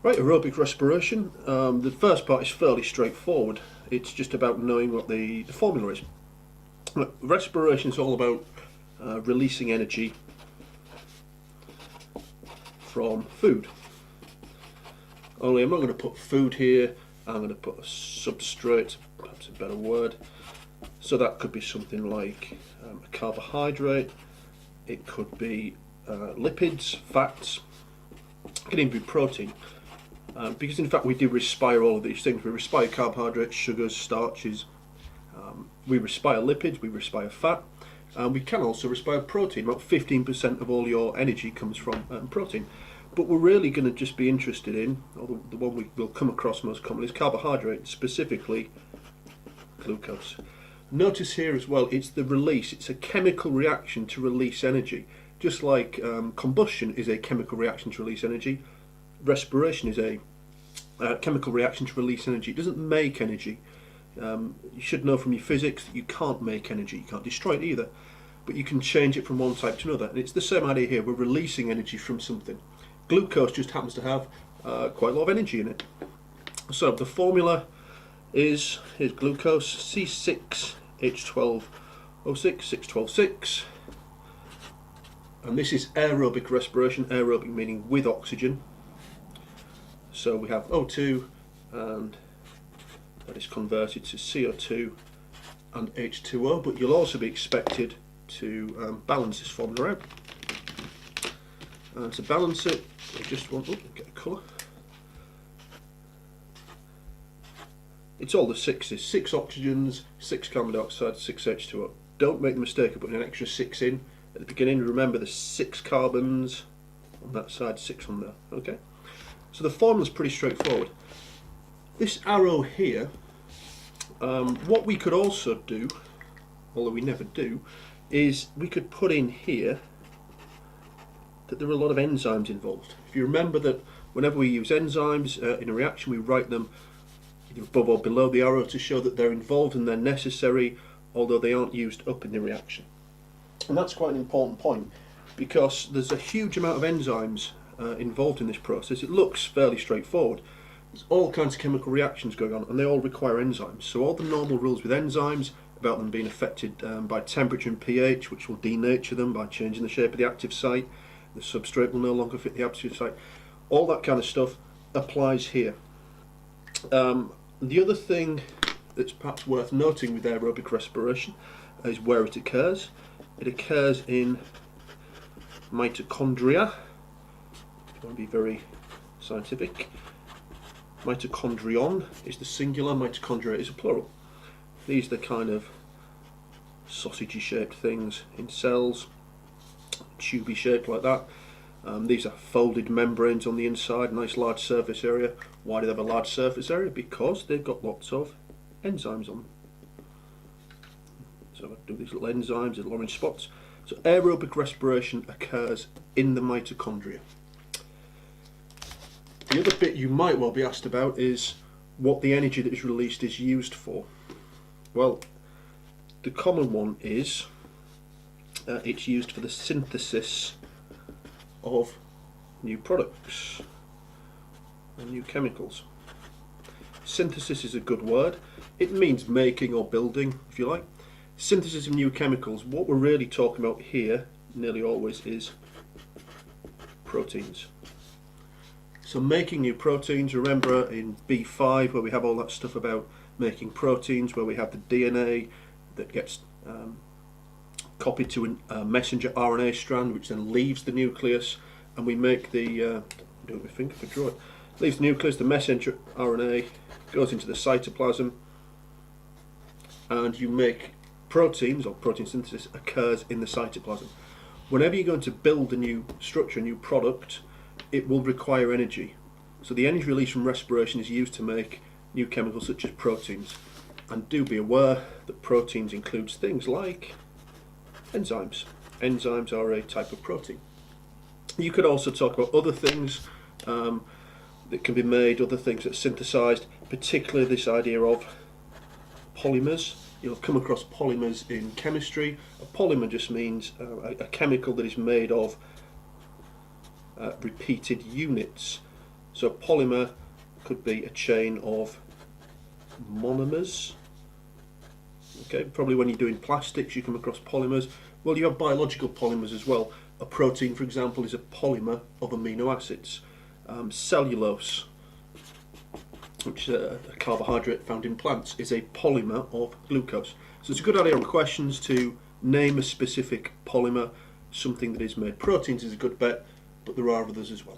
Right, aerobic respiration. The first part is fairly straightforward. It's just about knowing what the formula is. Respiration is all about releasing energy from food. Only I'm not going to put food here, I'm going to put a substrate, perhaps a better word. So that could be something like a carbohydrate, it could be lipids, fats, it can even be protein. Because in fact we do respire all of these things. We respire carbohydrates, sugars, starches, we respire lipids, we respire fat, and we can also respire protein. About 15% of all your energy comes from protein. But we're really going to just be interested in, or the one we will come across most commonly, is carbohydrate, specifically glucose. Notice here as well, it's the release, it's a chemical reaction to release energy. Just like combustion is a chemical reaction to release energy, respiration is a chemical reaction to release energy. It doesn't make energy. You should know from your physics that you can't make energy, you can't destroy it either, but you can change it from one type to another. And it's the same idea here, we're releasing energy from something. Glucose just happens to have quite a lot of energy in it. So the formula is, here's glucose, C6H12O6, 612,6. And this is aerobic respiration, aerobic meaning with oxygen. So we have O2, and that is converted to CO2 and H2O, but you'll also be expected to balance this formula out. And to balance it, we just want to get a colour. It's all the sixes, 6 oxygens, 6 carbon dioxide, 6 H2O. Don't make the mistake of putting an extra 6 in at the beginning. Remember the 6 carbons on that side, 6 on there. Okay. So the formula is pretty straightforward. This arrow here, what we could also do, although we never do, is we could put in here that there are a lot of enzymes involved. If you remember that whenever we use enzymes in a reaction, we write them either above or below the arrow to show that they're involved and they're necessary, although they aren't used up in the reaction. And that's quite an important point, because there's a huge amount of enzymes involved in this process. It looks fairly straightforward. There's all kinds of chemical reactions going on, and they all require enzymes. So all the normal rules with enzymes about them being affected by temperature and pH, which will denature them by changing the shape of the active site, the substrate will no longer fit the active site, all that kind of stuff applies here. The other thing that's perhaps worth noting with aerobic respiration is where it occurs. It occurs in mitochondria. If you want to be very scientific, mitochondrion is the singular, mitochondria is a plural. These are the kind of sausagey shaped things in cells, tubey shaped like that. These are folded membranes on the inside, nice large surface area. Why do they have a large surface area? Because they've got lots of enzymes on them. So I do these little enzymes, little orange spots. So aerobic respiration occurs in the mitochondria. The other bit you might well be asked about is what the energy that is released is used for. Well, the common one is it's used for the synthesis of new products and new chemicals. Synthesis is a good word. It means making or building, if you like. Synthesis of new chemicals, what we're really talking about here, nearly always, is proteins. So making new proteins, remember in B5 where we have all that stuff about making proteins, where we have the DNA that gets copied to a messenger RNA strand, which then leaves the nucleus, and we make the, do it with my finger for draw it, leaves the nucleus, the messenger RNA goes into the cytoplasm, and you make proteins, or protein synthesis occurs in the cytoplasm. Whenever you're going to build a new structure, a new product, it will require energy. So the energy released from respiration is used to make new chemicals such as proteins. And do be aware that proteins includes things like enzymes. Enzymes are a type of protein. You could also talk about other things that can be made, other things that are synthesized, particularly this idea of polymers. You'll come across polymers in chemistry. A polymer just means a chemical that is made of repeated units. So polymer could be a chain of monomers. Okay, probably when you're doing plastics you come across polymers. Well, you have biological polymers as well. A protein, for example, is a polymer of amino acids. Cellulose, which is a carbohydrate found in plants, is a polymer of glucose. So it's a good idea on questions to name a specific polymer, something that is made. Proteins is a good bet, but there are others as well.